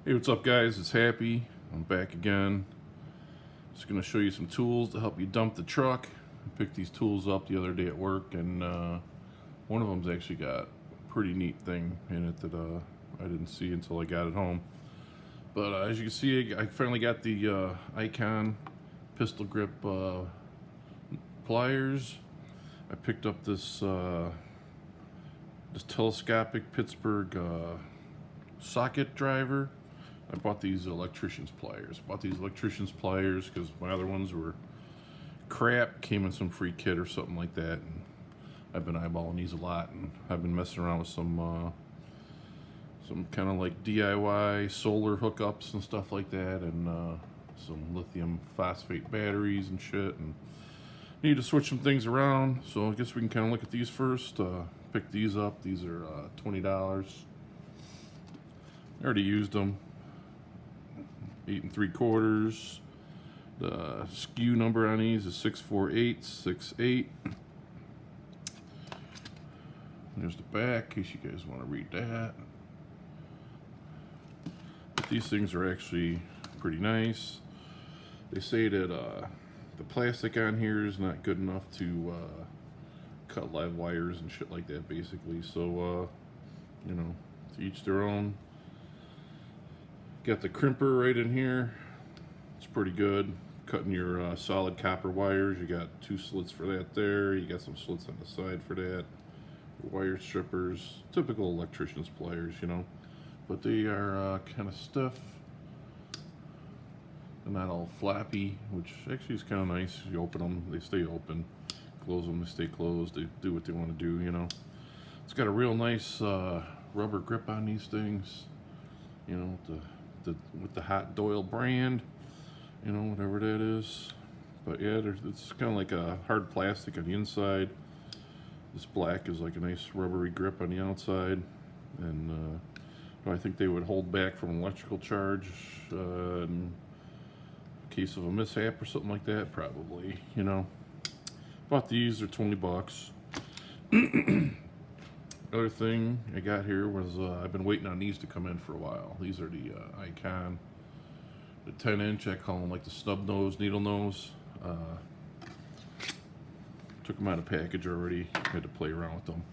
Hey, what's up guys? It's Happy. I'm back again. Just going to show you some tools to help you dump the truck. I picked these tools up the other day at work, and one of them's actually got a pretty neat thing in it that I didn't see until I got it home. But as you can see, I finally got the Icon pistol grip pliers. I picked up this telescopic Pittsburgh socket driver. I bought these electrician's pliers. Because my other ones were crap, came in some free kit or something like that, and I've been eyeballing these a lot, and I've been messing around with some kind of like DIY solar hookups and stuff like that, and some lithium phosphate batteries and shit, and need to switch some things around. So I guess we can kind of look at these first. Pick these up. These are $20. I already used them. 8 3/4. The SKU number on these is 64868. There's the back, in case you guys want to read that. But these things are actually pretty nice. They say that the plastic on here is not good enough to cut live wires and shit like that, basically. So, you know, to each their own. Got the crimper right in here. It's pretty good. Cutting your solid copper wires. You got 2 slits for that there. You got some slits on the side for that. Wire strippers. Typical electrician's pliers, you know. But they are kind of stiff. They're not all flappy, which actually is kind of nice. You open them, they stay open. Close them, they stay closed. They do what they want to do, you know. It's got a real nice rubber grip on these things. You know, with the hot Doyle brand, you know, whatever that is. But yeah, it's kind of like a hard plastic on the inside. This black is like a nice rubbery grip on the outside, and I think they would hold back from electrical charge in case of a mishap or something like that, probably, you know. Bought these, they're $20. Other thing I got here was I've been waiting on these to come in for a while. These are the Icon, the 10-inch. I call them like the snub nose, needle nose. Took them out of package already. Had to play around with them.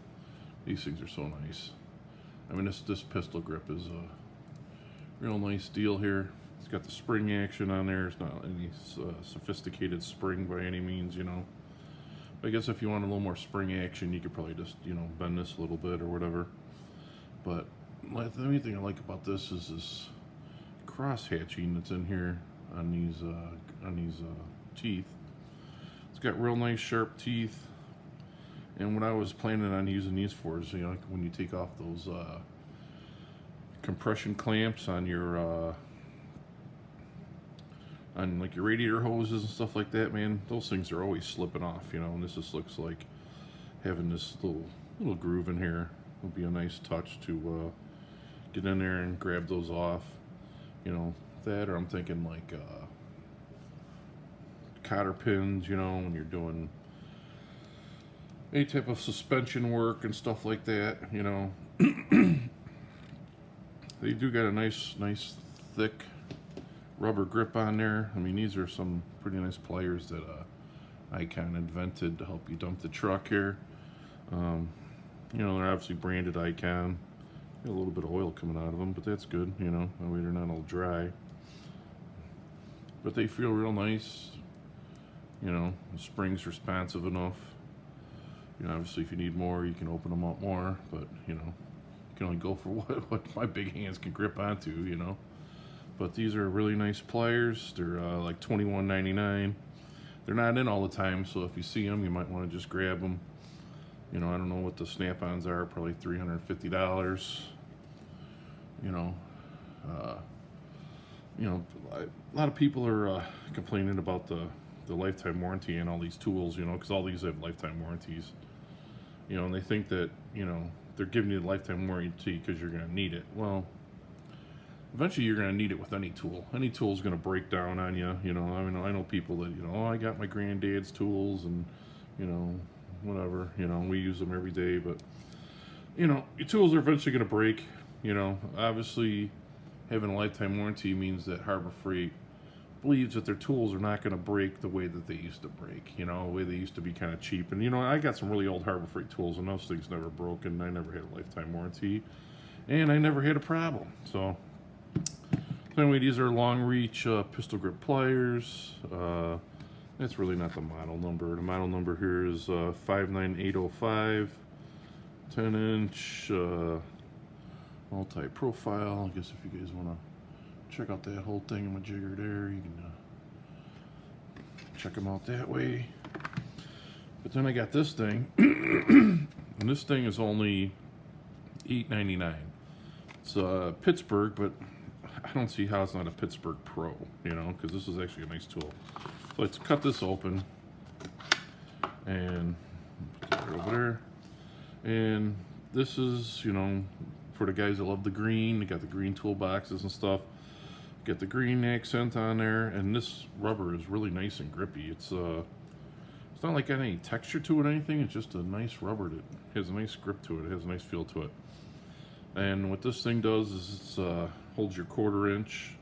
These things are so nice. I mean, this pistol grip is a real nice deal here. It's got the spring action on there. It's not any sophisticated spring by any means, you know. I guess if you want a little more spring action, you could probably just, you know, bend this a little bit or whatever. But the main thing I like about this is this cross hatching that's in here on these teeth. It's got real nice sharp teeth. And what I was planning on using these for is, you know, like when you take off those compression clamps on your on like your radiator hoses and stuff like that, man, those things are always slipping off, you know. And this just looks like having this little groove in here would be a nice touch to get in there and grab those off, you know. That, or I'm thinking like cotter pins, you know, when you're doing any type of suspension work and stuff like that, you know. They do got a nice thick rubber grip on there. I mean, these are some pretty nice pliers that Icon invented to help you dump the truck here. You know, they're obviously branded Icon. Got a little bit of oil coming out of them, but that's good, you know, that way they're not all dry. But they feel real nice, you know. The spring's responsive enough. You know, obviously if you need more, you can open them up more, but, you know, you can only go for what my big hands can grip onto, you know. But these are really nice pliers. They're like $21.99. They're not in all the time, so if you see them, you might want to just grab them. You know, I don't know what the snap-ons are, probably $350. You know, a lot of people are complaining about the lifetime warranty and all these tools, you know, because all these have lifetime warranties. You know, and they think that, you know, they're giving you the lifetime warranty because you're going to need it. Well, eventually you're going to need it with any tool. Any tool is going to break down on you, you know. I mean, I know people that, you know, oh, I got my granddad's tools and, you know, whatever, you know, we use them every day, but, you know, your tools are eventually going to break, you know. Obviously, having a lifetime warranty means that Harbor Freight believes that their tools are not going to break the way that they used to break, you know, the way they used to be kind of cheap. And, you know, I got some really old Harbor Freight tools, and those things never broke, and I never had a lifetime warranty, and I never had a problem. So anyway, these are long reach pistol grip pliers. That's really not the model number. The model number here is 59805, 10-inch multi-profile. I guess if you guys want to check out that whole thing in my jigger there, you can check them out that way. But then I got this thing, and this thing is only $8.99. It's Pittsburgh, but I don't see how it's not a Pittsburgh Pro, you know, because this is actually a nice tool. So let's cut this open and put that over there. And this is, you know, for the guys that love the green. They got the green toolboxes and stuff. Get the green accent on there, and this rubber is really nice and grippy. It's not like got any texture to it or anything. It's just a nice rubber that has a nice grip to it. It has a nice feel to it. And what this thing does is it holds your 1/4 inch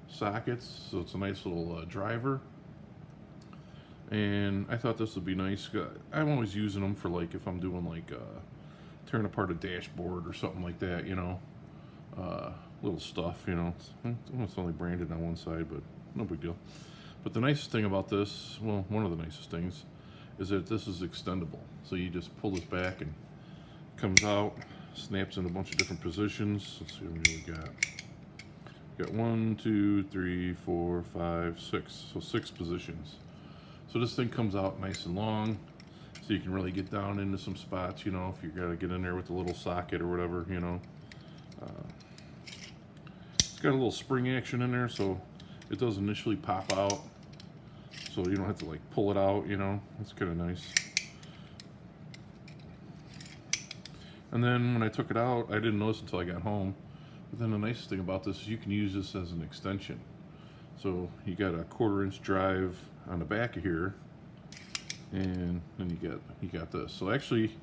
sockets, so it's a nice little driver. And I thought this would be nice. I'm always using them for, like, if I'm doing like tearing apart a dashboard or something like that, you know, little stuff, you know. It's only branded on one side, but no big deal. But the nicest thing about this, well, one of the nicest things, is that this is extendable. So you just pull this back and it comes out, snaps in a bunch of different positions. Let's see how many we got. We got 1, 2, 3, 4, 5, 6. So 6 positions. So this thing comes out nice and long, so you can really get down into some spots, you know, if you gotta get in there with a little socket or whatever, you know. It's got a little spring action in there, so it does initially pop out, so you don't have to like pull it out, you know. It's kind of nice. And then when I took it out, I didn't notice until I got home, but then the nicest thing about this is you can use this as an extension. So you got a 1/4 inch drive on the back of here, and then you got this. So actually,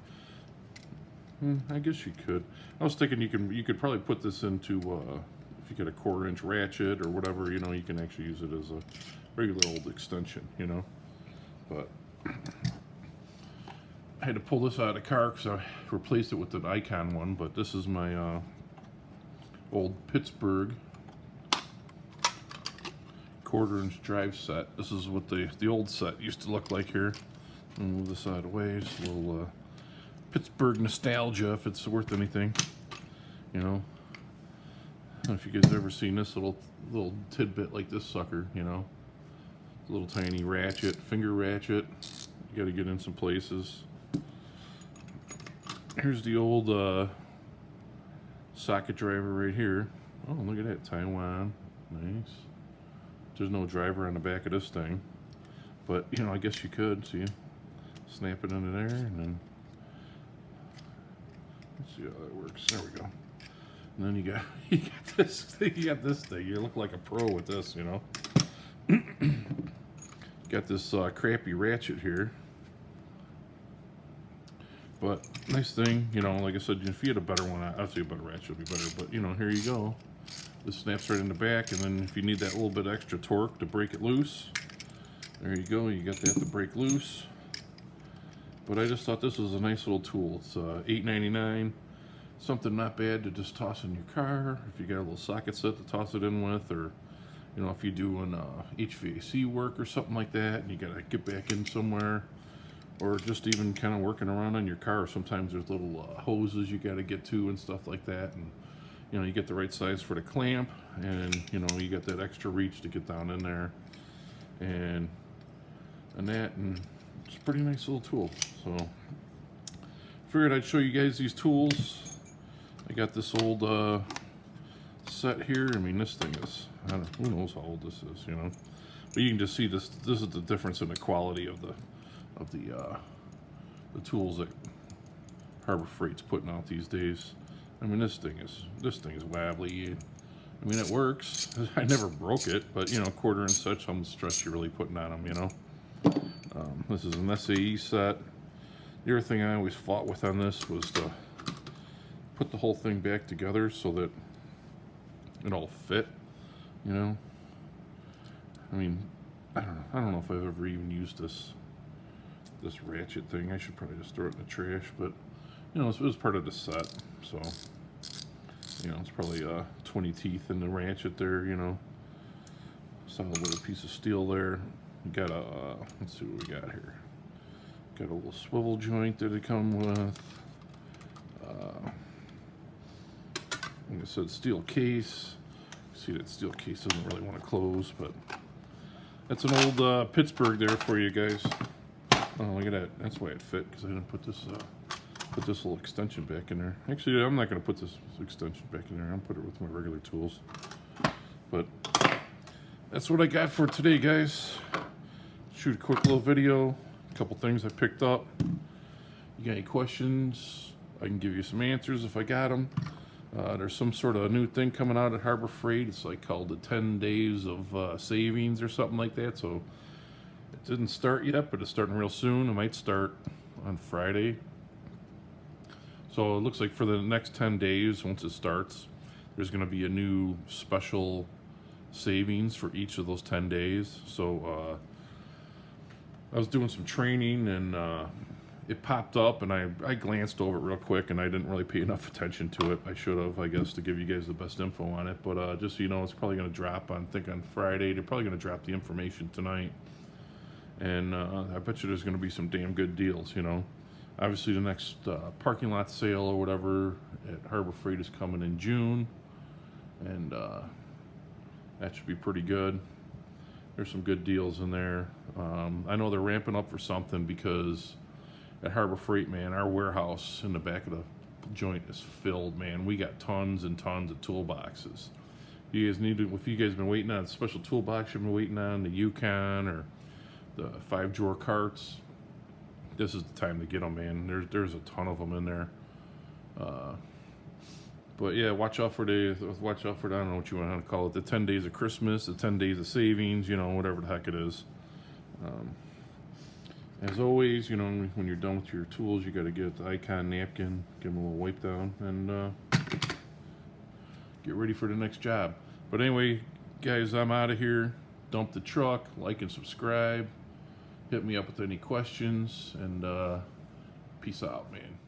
I guess you could. I was thinking you could probably put this into if you get a 1/4 inch ratchet or whatever, you know, you can actually use it as a regular old extension, you know. But I had to pull this out of the car because I replaced it with an Icon one. But this is my old Pittsburgh 1/4 inch drive set. This is what the old set used to look like here. I'll move this out of the way. Just a little Pittsburgh nostalgia, if it's worth anything, you know. I don't know if you guys ever seen this little tidbit like this sucker, you know. A little tiny ratchet, finger ratchet. You got to get in some places. Here's the old socket driver right here. Oh, look at that, Taiwan. Nice. There's no driver on the back of this thing, but you know, I guess you could see, snap it into there, and then let's see how that works. There we go. And then you got this thing. You got this thing. You look like a pro with this, you know. Got this crappy ratchet here, but nice thing, you know. Like I said, if you had a better one, I'd say a better ratchet would be better. But you know, here you go. This snaps right in the back, and then if you need that little bit extra torque to break it loose, there you go. You got that to break loose. But I just thought this was a nice little tool. It's $8.99. Something not bad to just toss in your car. If you got a little socket set to toss it in with, or you know, if you're doing HVAC work or something like that, and you gotta get back in somewhere, or just even kind of working around on your car. Sometimes there's little hoses you gotta get to and stuff like that, and you know, you get the right size for the clamp, and you know, you got that extra reach to get down in there, and it's a pretty nice little tool. So figured I'd show you guys these tools. I got this old set here. I mean, this thing is, I don't know, who knows how old this is, you know, but you can just see this is the difference in the quality of the tools that Harbor Freight's putting out these days. I mean, this thing is wobbly. I mean, it works. I never broke it, but you know, 1/4 inch such, how much stress you're really putting on them, you know. This is an SAE set. The other thing I always fought with on this was to put the whole thing back together so that it'll fit, you know. I mean, I don't know if I've ever even used this ratchet thing. I should probably just throw it in the trash, but you know, it was part of the set, so you know, it's probably 20 teeth in the ratchet there, you know. Solid little piece of steel there. We got a let's see what we got here. Got a little swivel joint that they come with. Like I said, steel case. See, that steel case doesn't really want to close, but that's an old Pittsburgh there for you guys. Oh, look at that. That's why it fit, because I didn't put this little extension back in there. Actually, I'm not going to put this extension back in there. I'm going to put it with my regular tools. But that's what I got for today, guys. Shoot a quick little video. A couple things I picked up. You got any questions? I can give you some answers if I got them. There's some sort of new thing coming out at Harbor Freight. It's like called the 10 days of savings or something like that. So it didn't start yet, but it's starting real soon. It might start on Friday. So it looks like for the next 10 days, once it starts, there's going to be a new special savings for each of those 10 days. So I was doing some training and it popped up, and I glanced over it real quick, and I didn't really pay enough attention to it. I should have, I guess, to give you guys the best info on it. But just so you know, it's probably going to drop on Friday. They're probably going to drop the information tonight, and I bet you there's going to be some damn good deals. You know, obviously the next parking lot sale or whatever at Harbor Freight is coming in June, and that should be pretty good. There's some good deals in there. I know they're ramping up for something, because at Harbor Freight, man, our warehouse in the back of the joint is filled, man. We got tons and tons of toolboxes. You guys need to, if you guys have been waiting on a special toolbox, you've been waiting on the Yukon or the 5-drawer carts, this is the time to get them, man. There's a ton of them in there. But yeah, watch out for I don't know what you want to call it, the 10 days of Christmas, the 10 days of savings, you know, whatever the heck it is. As always, you know, when you're done with your tools, you got to get the Icon napkin, give them a little wipe down, and get ready for the next job. But anyway, guys, I'm out of here. Dump the truck, like and subscribe. Hit me up with any questions, and peace out, man.